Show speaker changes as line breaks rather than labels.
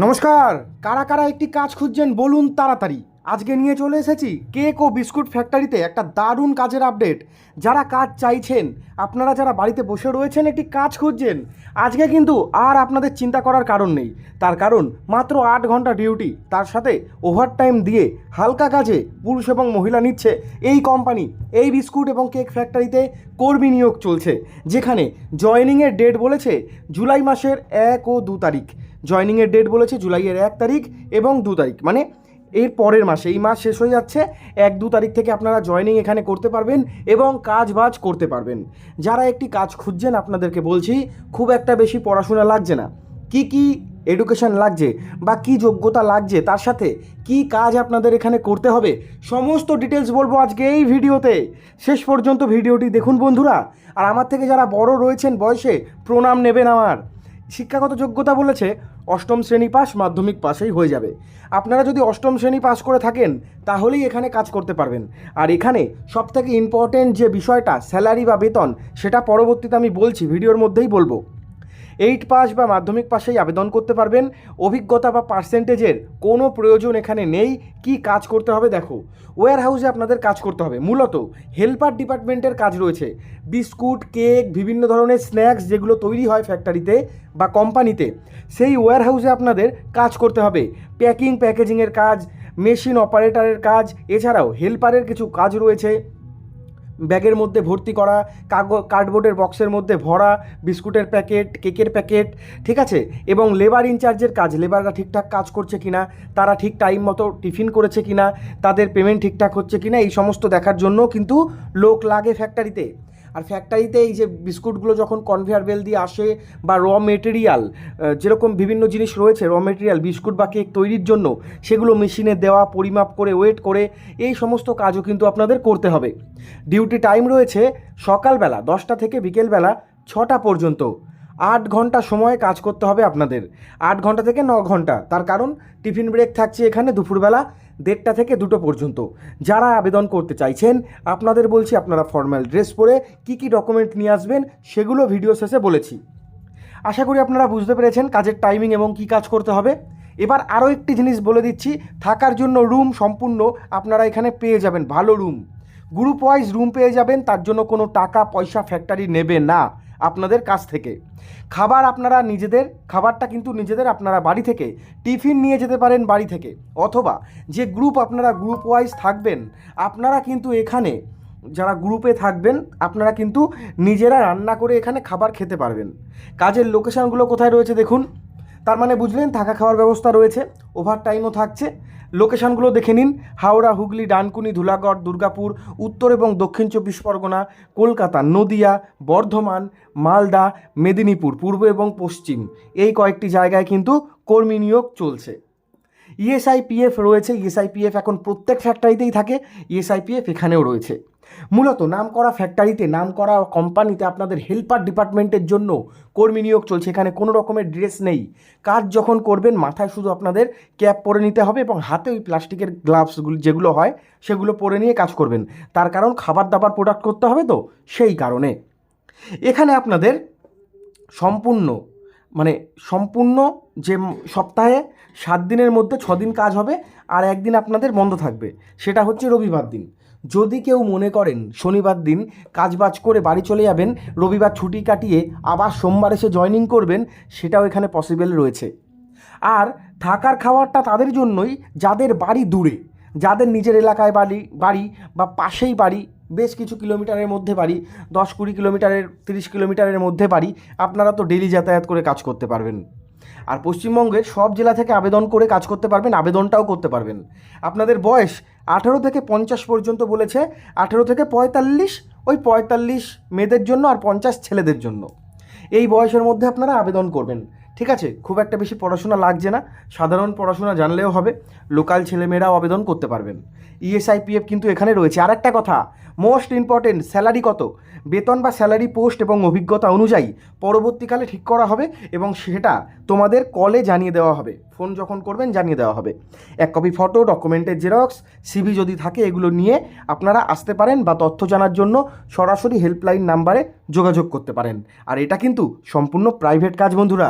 নমস্কার। কারা কারা একটি কাজ খুঁজছেন বলুন তাড়াতাড়ি। আজকে নিয়ে চলে এসেছি কেক ও বিস্কুট ফ্যাক্টরিতে একটা দারুণ কাজের আপডেট। যারা কাজ চাইছেন, আপনারা যারা বাড়িতে বসে রয়েছেন একটি কাজ খুঁজছেন, আজকে কিন্তু আর আপনাদের চিন্তা করার কারণ নেই। তার কারণ মাত্র 8 ঘন্টা ডিউটি, তার সাথে ওভারটাইম দিয়ে হালকা কাজে পুরুষ এবং মহিলা নিচ্ছে এই কোম্পানি। এই বিস্কুট এবং কেক ফ্যাক্টরিতে কর্মী নিয়োগ চলছে, যেখানে জয়েনিংয়ের ডেট বলেছে জুলাই মাসের 1 ও 2 তারিখ। জয়েনিংয়ের ডেট বলেছে জুলাইয়ের 1 তারিখ এবং 2 তারিখ, মানে এর পরের মাসে। এই মাস শেষ হয়ে যাচ্ছে, 1-2 তারিখ থেকে আপনারা জয়েনিং এখানে করতে পারবেন এবং কাজ বাজ করতে পারবেন। যারা একটি কাজ খুঁজছেন, আপনাদেরকে বলছি খুব একটা বেশি পড়াশোনা লাগছে না। কি এডুকেশন লাগছে বা কি যোগ্যতা লাগছে, তার সাথে কি কাজ আপনাদের এখানে করতে হবে, সমস্ত ডিটেলস বলবো আজকে এই ভিডিওতে। শেষ পর্যন্ত ভিডিওটি দেখুন বন্ধুরা। আর আমার থেকে যারা বড় রয়েছেন বয়সে, প্রণাম নেবেন আমার। শিক্ষাগত যোগ্যতা বলেছে 8ম শ্রেণী পাস, মাধ্যমিক পাশেই হয়ে যাবে। আপনারা যদি 8ম শ্রেণী পাস করে থাকেন তাহলেই এখানে কাজ করতে পারবেন। আর এখানে সবথেকে ইম্পর্টেন্ট যে বিষয়টা, স্যালারি বা বেতন, সেটা পরবর্তীতে আমি বলছি, ভিডিওর মধ্যেই বলবো। 8 পাস বা মাধ্যমিক পাশেই আবেদন করতে পারবেন। অভিজ্ঞতা বা পার্সেন্টেজের কোনো প্রয়োজন এখানে নেই। কি কাজ করতে হবে দেখো, ওয়্যার হাউসে আপনাদের কাজ করতে হবে। মূলত হেল্পার ডিপার্টমেন্টের কাজ রয়েছে। বিস্কুট, কেক, বিভিন্ন ধরনের স্ন্যাক্স যেগুলো তৈরি হয় ফ্যাক্টরিতে বা কোম্পানিতে, সেই ওয়্যার হাউসে আপনাদের কাজ করতে হবে। প্যাকিং প্যাকেজিংয়ের কাজ, মেশিন অপারেটরের কাজ, এছাড়াও হেল্পারের কিছু কাজ রয়েছে। ব্যাগের মধ্যে ভর্তি করা, কার্ডবোর্ডের বক্সের মধ্যে ভরা বিস্কুটের প্যাকেট, কেকের প্যাকেট, ঠিক আছে। এবং লেবার ইনচার্জের কাজ, লেবাররা ঠিকঠাক কাজ করছে কিনা, তারা ঠিক টাইম মতো টিফিন করেছে কিনা, তাদের পেমেন্ট ঠিকঠাক হচ্ছে কিনা, এই সমস্ত দেখার জন্য কিন্তু লোক লাগে ফ্যাক্টরিতে। আর ফ্যাক্টরিতে এই যে বিস্কুটগুলো যখন কনভেয়ার বেল্ট দিয়ে আসে, বা র মেটেরিয়াল, যেরকম বিভিন্ন জিনিস রয়েছে র মেটেরিয়াল বিস্কুট বা কেক তৈরির জন্য, সেগুলো মেশিনে দেওয়া, পরিমাপ করে, ওয়েট করে, এই সমস্ত কাজও কিন্তু আপনাদের করতে হবে। ডিউটি টাইম রয়েছে সকালবেলা 10টা থেকে বিকেলবেলা 6টা পর্যন্ত। 8 ঘন্টা সময় কাজ করতে হবে আপনাদের, 8 ঘন্টা থেকে 9 ঘন্টা। তার কারণ টিফিন ব্রেক থাকছে এখানে দুপুরবেলা 1:30টা থেকে 2টো পর্যন্ত। যারা আবেদন করতে চাইছেন, আপনাদের বলছি আপনারা ফর্মাল ড্রেস পরে কি ডকুমেন্ট নিয়ে আসবেন সেগুলো ভিডিও শেষে বলেছি। আশা করি আপনারা বুঝতে পেরেছেন কাজের টাইমিং এবং কি কাজ করতে হবে। এবার আরও একটি জিনিস বলে দিচ্ছি, থাকার জন্য রুম সম্পূর্ণ আপনারা এখানে পেয়ে যাবেন, ভালো রুম, গ্রুপ ওয়াইজ রুম পেয়ে যাবেন। তার জন্য কোনো টাকা পয়সা ফ্যাক্টরি নেবে না আপনাদের কাছ থেকে। খাবার আপনারা নিজেদের, খাবারটা কিন্তু নিজেদের, আপনারা বাড়ি থেকে টিফিন নিয়ে যেতে পারেন বাড়ি থেকে, অথবা যে গ্রুপ আপনারা গ্রুপ ওয়াইজ থাকবেন, আপনারা কিন্তু এখানে যারা গ্রুপে থাকবেন আপনারা কিন্তু নিজেরা রান্না করে এখানে খাবার খেতে পারবেন। কাজের লোকেশানগুলো কোথায় রয়েছে দেখুন, তার মানে বুঝলেন থাকা খাওয়ার ব্যবস্থা রয়েছে, ওভারটাইমও থাকছে। লোকেশানগুলো দেখে নিন: হাওড়া, হুগলি, ডানকুনি, ধুলাগড়, দুর্গাপুর, উত্তর এবং দক্ষিণ 24 পরগনা, কলকাতা, নদিয়া, বর্ধমান, মালদা, মেদিনীপুর, পূর্ব এবং পশ্চিম, এই কয়েকটি জায়গায় কিন্তু কর্মী নিয়োগ চলছে। ইএসআইপিএফ রয়েছে। ইএসআইপিএফ এখন প্রত্যেক ফ্যাক্টরিতেই থাকে, ইএসআইপিএফ এখানেও রয়েছে। মূলত নামকরা ফ্যাক্টরিতে, নামকরা কোম্পানিতে আপনাদের হেল্পার ডিপার্টমেন্টের জন্য কর্মী নিয়োগ চলছে। এখানে কোনো রকমের ড্রেস নেই। কাজ যখন করবেন মাথায় শুধু আপনাদের ক্যাপ পরে নিতে হবে এবং হাতে ওই প্লাস্টিকের গ্লাভসগুলো যেগুলো হয় সেগুলো পরে নিয়ে কাজ করবেন। তার কারণ খাবার দাবার প্রোডাক্ট করতে হবে, তো সেই কারণে এখানে আপনাদের সম্পূর্ণ যে সপ্তাহে 7 দিনের মধ্যে 6 দিন কাজ হবে, আর একদিন আপনাদের বন্ধ থাকবে, সেটা হচ্ছে রবিবার দিন। যদি কেউ মনে করেন শনিবার দিন কাজবাজ করে বাড়ি চলে যাবেন, রবিবার ছুটি কাটিয়ে আবার সোমবার এসে জয়েনিং করবেন, সেটাও এখানে পসিবল রয়েছে। আর থাকার খাওয়ারটা তাদের জন্যই যাদের বাড়ি দূরে, যাদের নিজের এলাকায় বাড়ি বা পাশেই বাড়ি, বেশ কিছু কিলোমিটারের মধ্যে বাড়ি, 10-20 কিলোমিটারের, 30 কিলোমিটারের মধ্যে বাড়ি, আপনারা তো ডেলি যাতায়াত করে কাজ করতে পারবেন। আর পশ্চিমবঙ্গের সব জেলা থেকে আবেদন করে কাজ করতে পারবেন, আবেদনটাও করতে পারবেন। আপনাদের বয়স 18 থেকে 50 পর্যন্ত বলেছে, 18 থেকে 45, ওই 45 মেয়েদের জন্য আর 50 ছেলেদের জন্য। এই বয়সের মধ্যে আপনারা আবেদন করবেন, ঠিক আছে। খুব একটা বেশি পড়াশোনা লাগছে না, সাধারণ পড়াশোনা জানলেও হবে। লোকাল ছেলেমেয়েরাও আবেদন করতে পারবেন। ইএসআইপিএফ কিন্তু এখানে রয়েছে। আর একটা কথা, মোস্ট ইম্পর্টেন্ট, স্যালারি কত, বেতন বা স্যালারি পোস্ট এবং অভিজ্ঞতা অনুযায়ী পরবর্তীকালে ঠিক করা হবে, এবং সেটা তোমাদের কলে জানিয়ে দেওয়া হবে। ফোন যখন করবেন জানিয়ে দেওয়া হবে। 1 কপি ফটো, ডকুমেন্টের জেরক্স, সিভি যদি থাকে, এগুলো নিয়ে আপনারা আসতে পারেন, বা তথ্য জানার জন্য সরাসরি হেল্পলাইন নাম্বারে যোগাযোগ করতে পারেন। আর এটা কিন্তু সম্পূর্ণ প্রাইভেট কাজ বন্ধুরা।